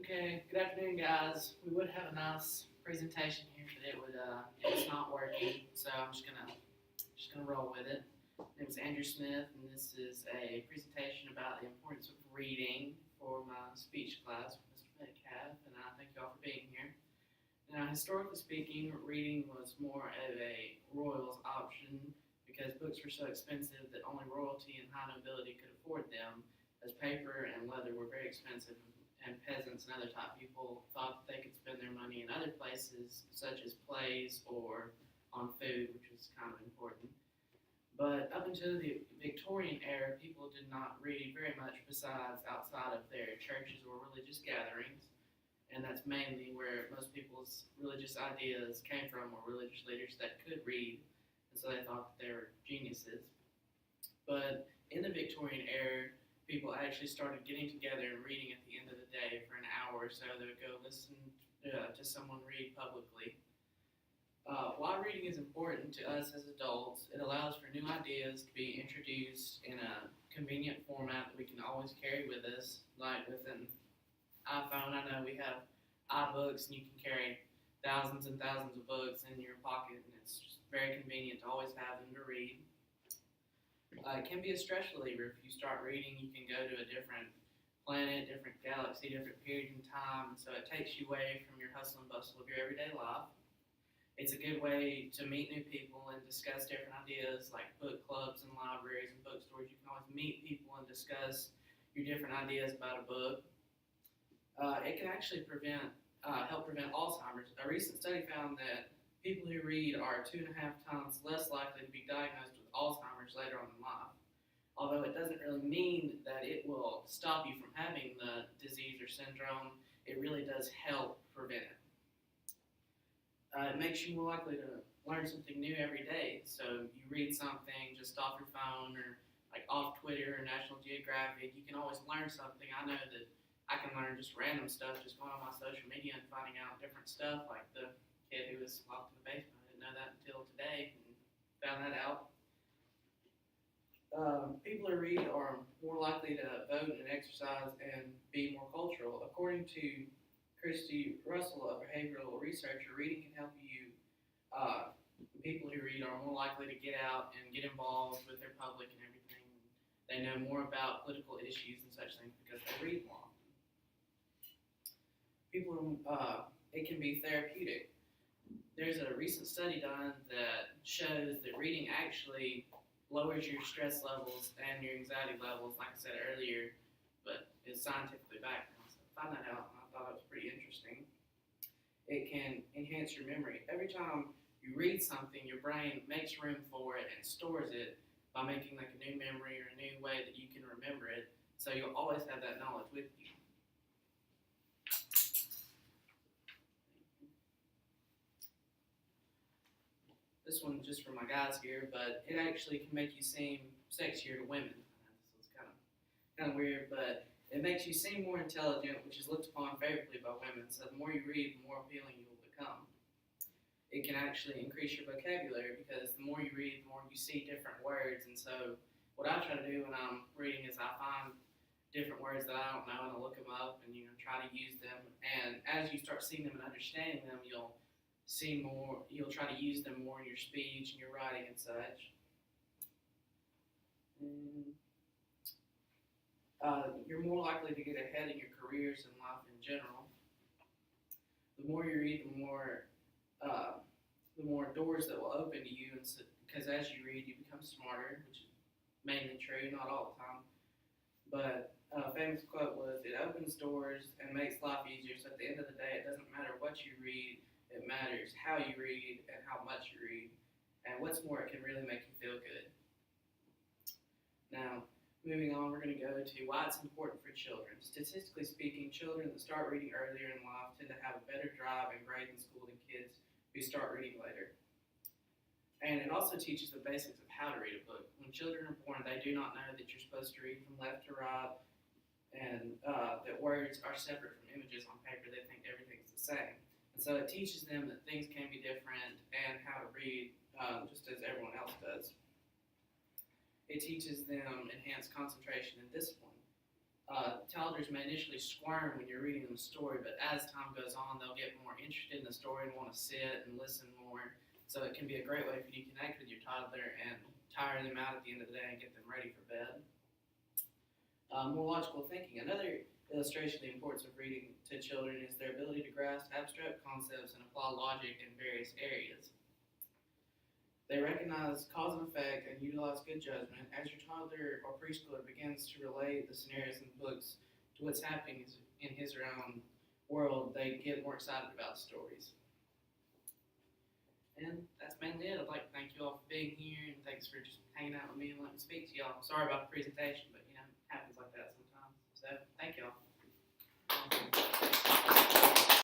Okay, good afternoon, guys. We would have a nice presentation here, but it's not working, so I'm just gonna roll with it. My name is Andrew Smith, and this is a presentation about the importance of reading for my speech class with Mr. Metcalf, and I thank you all for being here. Now, historically speaking, reading was more of a royal's option because books were so expensive that only royalty and high nobility could afford them, as paper and leather were very expensive, and peasants and other type people thought that they could spend their money in other places, such as plays or on food, which was kind of important. But up until the Victorian era, people did not read very much besides outside of their churches or religious gatherings, and that's mainly where most people's religious ideas came from, or religious leaders that could read, and so they thought that they were geniuses. But in the Victorian era, people actually started getting together and reading at the end of the day for an hour or so. They would go listen to someone read publicly. Why reading is important to us as adults, it allows for new ideas to be introduced in a convenient format that we can always carry with us, like with an iPhone. I know we have iBooks, and you can carry thousands and thousands of books in your pocket, and it's just very convenient to always have them to read. It can be a stress reliever. If you start reading, you can go to a different planet, different galaxy, different period in time, and so it takes you away from your hustle and bustle of your everyday life. It's a good way to meet new people and discuss different ideas like book clubs and libraries and bookstores. You can always meet people and discuss your different ideas about a book. It can actually help prevent Alzheimer's. A recent study found that people who read are 2.5 times less likely to be diagnosed with Alzheimer's later on in life. Although it doesn't really mean that it will stop you from having the disease or syndrome, it really does help prevent it. It makes you more likely to learn something new every day. So you read something just off your phone or like off Twitter or National Geographic, you can always learn something. I know that I can learn just random stuff just going on my social media and finding out different stuff, like the kid who was locked in the basement. I didn't know that until today and found that out. People who read are more likely to vote and exercise and be more cultural. According to Christy Russell, a behavioral researcher, reading can help you. People who read are more likely to get out and get involved with their public and everything. They know more about political issues and such things because they read more often. It can be therapeutic. There's a recent study done that shows that reading actually lowers your stress levels and your anxiety levels, like I said earlier, but is scientifically backed now. So I found that out, and I thought it was pretty interesting. It can enhance your memory. Every time you read something, your brain makes room for it and stores it by making like a new memory or a new way that you can remember it. So you'll always have that knowledge with you. This one just for my guys here, but it actually can make you seem sexier to women. So it's kind of weird, but it makes you seem more intelligent, which is looked upon favorably by women. So the more you read, the more appealing you will become. It can actually increase your vocabulary because the more you read, the more you see different words. And so what I try to do when I'm reading is I find different words that I don't know and I look them up and try to use them. And as you start seeing them and understanding them, you'll try to use them more in your speech and your writing and such. You're more likely to get ahead in your careers and life in general. The more you read, the more doors that will open to you, and so, because as you read, you become smarter, which is mainly true, not all the time. But a famous quote was, "It opens doors and makes life easier, so at the end of the day, it doesn't matter what you read, it matters how you read and how much you read. And what's more, it can really make you feel good." Now, moving on, we're going to go to why it's important for children. Statistically speaking, children that start reading earlier in life tend to have a better drive and grade in school than kids who start reading later. And it also teaches the basics of how to read a book. When children are born, they do not know that you're supposed to read from left to right and that words are separate from images on paper. They think everything's the same. And so it teaches them that things can be different and how to read just as everyone else does. It teaches them enhanced concentration and discipline. toddlers may initially squirm when you're reading them a story, but as time goes on, they'll get more interested in the story and want to sit and listen more. So it can be a great way for you to connect with your toddler and tire them out at the end of the day and get them ready for bed. More logical thinking. Another illustration of the importance of reading to children is their ability to grasp abstract concepts and apply logic in various areas. They recognize cause and effect and utilize good judgment. As your toddler or preschooler begins to relate the scenarios in the books to what's happening in his or her own world, they get more excited about stories. And that's mainly it. I'd like to thank you all for being here, and thanks for just hanging out with me and letting me speak to y'all. Sorry about the presentation, but it happens like that sometimes. So thank y'all.